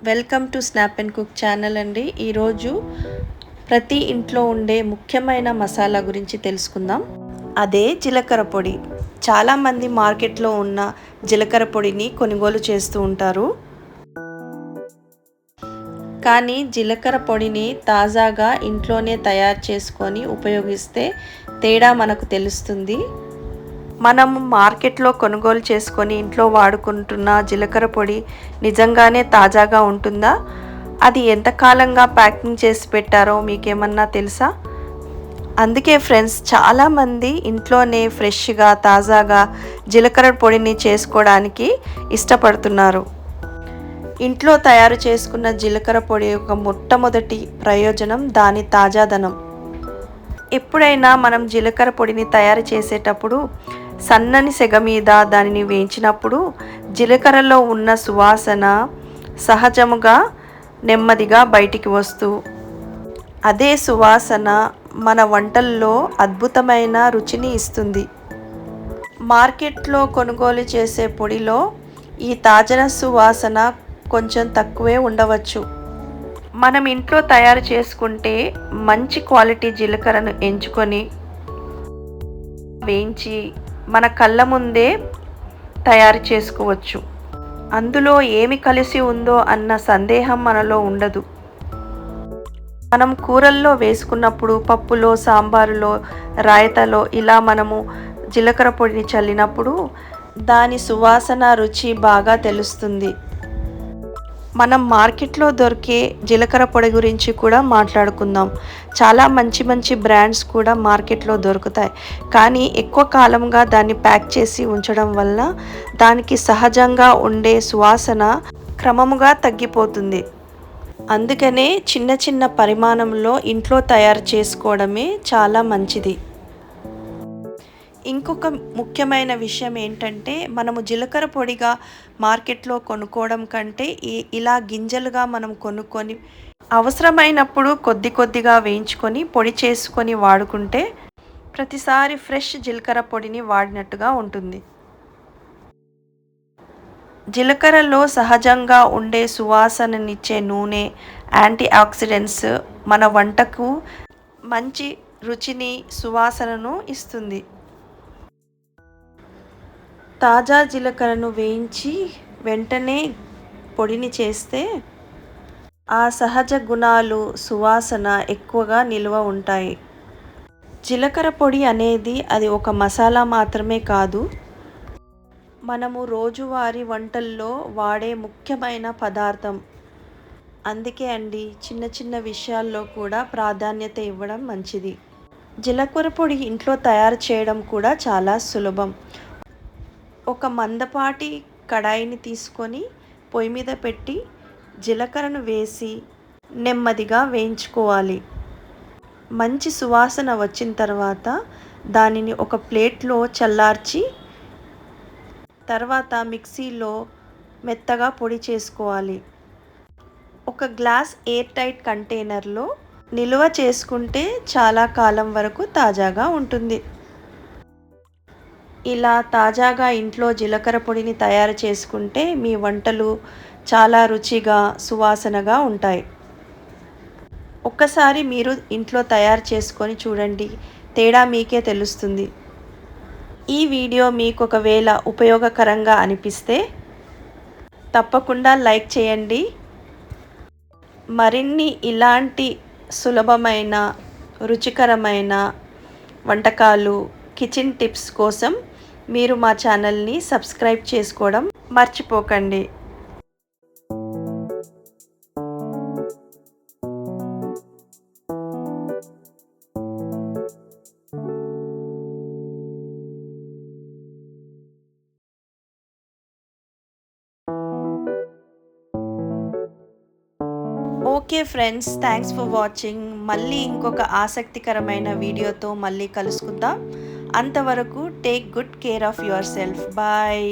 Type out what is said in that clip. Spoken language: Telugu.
Welcome to snap and cook channel అండి. ఈరోజు ప్రతి ఇంట్లో ఉండే ముఖ్యమైన మసాలా గురించి తెలుసుకుందాం. అదే జీలకర్ర పొడి. చాలామంది మార్కెట్లో ఉన్న జీలకర్ర పొడిని కొనుగోలు చేస్తూ ఉంటారు. కానీ జీలకర్ర పొడిని తాజాగా ఇంట్లోనే తయారు చేసుకొని ఉపయోగిస్తే తేడా మనకు తెలుస్తుంది. మనం మార్కెట్లో కొనుగోలు చేసుకొని ఇంట్లో వాడుకుంటున్న జీలకర్ర పొడి నిజంగానే తాజాగా ఉంటుందా? అది ఎంతకాలంగా ప్యాకింగ్ చేసి పెట్టారో మీకేమన్నా తెలుసా? అందుకే ఫ్రెండ్స్, చాలామంది ఇంట్లోనే ఫ్రెష్గా తాజాగా జీలకర్ర పొడిని చేసుకోవడానికి ఇష్టపడుతున్నారు. ఇంట్లో తయారు చేసుకున్న జీలకర్ర పొడి యొక్క మొట్టమొదటి ప్రయోజనం దాని తాజాదనం. ఎప్పుడైనా మనం జీలకర్ర పొడిని తయారు చేసేటప్పుడు సన్నని సెగ మీద దానిని వేయించినప్పుడు జీలకర్రలో ఉన్న సువాసన సహజముగా నెమ్మదిగా బయటికి వస్తూ అదే సువాసన మన వంటల్లో అద్భుతమైన రుచిని ఇస్తుంది. మార్కెట్లో కొనుగోలు చేసే పొడిలో ఈ తాజా సువాసన కొంచెం తక్కువే ఉండవచ్చు. మనం ఇంట్లో తయారు చేసుకుంటే మంచి క్వాలిటీ జీలకర్రను ఎంచుకొని వేయించి మన కళ్ళ ముందే తయారు చేసుకోవచ్చు. అందులో ఏమి కలిసి ఉందో అన్న సందేహం మనలో ఉండదు. మనం కూరల్లో వేసుకున్నప్పుడు, పప్పులో, సాంబారులో, రాయతలో ఇలా మనము జీలకర్ర పొడిని చల్లినప్పుడు దాని సువాసన, రుచి బాగా తెలుస్తుంది. మనం మార్కెట్లో దొరికే జీలకర్ర పొడి గురించి కూడా మాట్లాడుకుందాం. చాలా మంచి మంచి బ్రాండ్స్ కూడా మార్కెట్లో దొరుకుతాయి. కానీ ఎక్కువ కాలంగా దాన్ని ప్యాక్ చేసి ఉంచడం వల్ల దానికి సహజంగా ఉండే సువాసన క్రమముగా తగ్గిపోతుంది. అందుకనే చిన్న చిన్న పరిమాణంలో ఇంట్లో తయారు చేసుకోవడమే చాలా మంచిది. ఇంకొక ముఖ్యమైన విషయం ఏంటంటే, మనము జీలకర్ర పొడిగా మార్కెట్లో కొనుక్కోవడం కంటే ఇలా గింజలుగా మనం కొనుక్కొని అవసరమైనప్పుడు కొద్ది కొద్దిగా వేయించుకొని పొడి చేసుకొని వాడుకుంటే ప్రతిసారి ఫ్రెష్ జీలకర్ర పొడిని వాడినట్టుగా ఉంటుంది. జీలకర్రలో సహజంగా ఉండే సువాసననిచ్చే నూనె, యాంటీ ఆక్సిడెంట్స్ మన వంటకు మంచి రుచిని, సువాసనను ఇస్తుంది. తాజా జీలకర్రను వేయించి వెంటనే పొడిని చేస్తే ఆ సహజ గుణాలు, సువాసన ఎక్కువగా నిల్వ ఉంటాయి. జీలకర్ర పొడి అనేది అది ఒక మసాలా మాత్రమే కాదు, మనము రోజువారీ వంటల్లో వాడే ముఖ్యమైన పదార్థం. అందుకే అండి, చిన్న చిన్న విషయాల్లో కూడా ప్రాధాన్యత ఇవ్వడం మంచిది. జీలకర్ర పొడి ఇంట్లో తయారు చేయడం కూడా చాలా సులభం. ఒక మందపాటి కడాయిని తీసుకొని పొయ్యి మీద పెట్టి జీలకర్రను వేసి నెమ్మదిగా వేయించుకోవాలి. మంచి సువాసన వచ్చిన తర్వాత దానిని ఒక ప్లేట్లో చల్లార్చి తర్వాత మిక్సీలో మెత్తగా పొడి చేసుకోవాలి. ఒక గ్లాస్ ఎయిర్ టైట్ కంటైనర్లో నిల్వ చేసుకుంటే చాలా కాలం వరకు తాజాగా ఉంటుంది. ఇలా తాజాగా ఇంట్లో జీలకర్ర పొడిని తయారు చేసుకుంటే మీ వంటలు చాలా రుచిగా, సువాసనగా ఉంటాయి. ఒక్కసారి మీరు ఇంట్లో తయారు చేసుకొని చూడండి, తేడా మీకే తెలుస్తుంది. ఈ వీడియో మీకు ఒకవేళ ఉపయోగకరంగా అనిపిస్తే తప్పకుండా లైక్ చేయండి. మరిన్ని ఇలాంటి సులభమైన, రుచికరమైన వంటకాలు, కిచెన్ టిప్స్ కోసం మీరు మా ఛానల్ని సబ్స్క్రైబ్ చేసుకోవడం మర్చిపోకండి. Okay friends, thanks for watching. మళ్ళీ ఇంకొక ఆసక్తికరమైన వీడియోతో మళ్ళీ కలుసుకుందాం. అంతవరకు take good care of yourself. Bye.